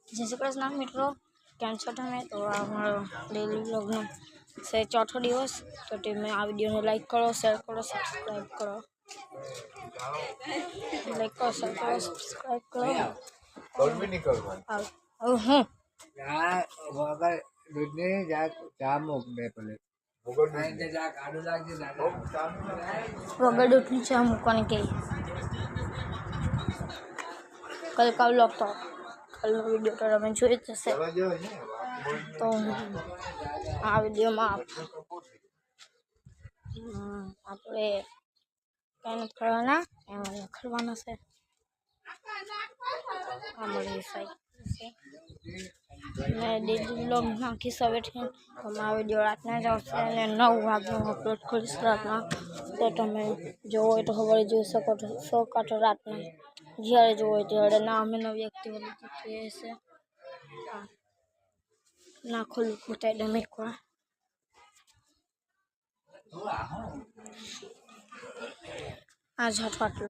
जय श्री कृष्ण मित्रों, केम छो तमे? तो हमारो डेली व्लॉग नो से चौथो दिवस। तो તમે આ વિડિયોને લાઈક કરો, શેર કરો, સબસ્ક્રાઇબ કરો, લાઈક કરો, શેર કરો, સબસ્ક્રાઇબ કરો। और भी निकलवान और હું યાર વગર દૂધની ચા મૂક દે પેલે मुगल જા કાઢું લાગજે દાદા વગર દૂધની ચા મૂકવાની કે કલ કા વ્લોગ તો કલનો વિડિયો તો તમે જોઈ જ હશે। चला जाओ ने તો આ વિડિયોમાં આપણે કઈ નથી કરવાના, એમાં લખવાનું છે। આ મળી मैं डेली व्लॉग नाखी सवेर तो विडियो रातना ज आवशे અને 9 वागे अपलोड કરીશ રાતના। તો તમે જોવો હોય તો ખબર જોઈ શકો છો કાં તો રાતના જ્યારે જોવો હોય ત્યારે ના અમે નવી એક્ટિવિટી કરીએ છે ના ખોલું બતાવી દઉં એકવાર। આ જ હતું આટલું।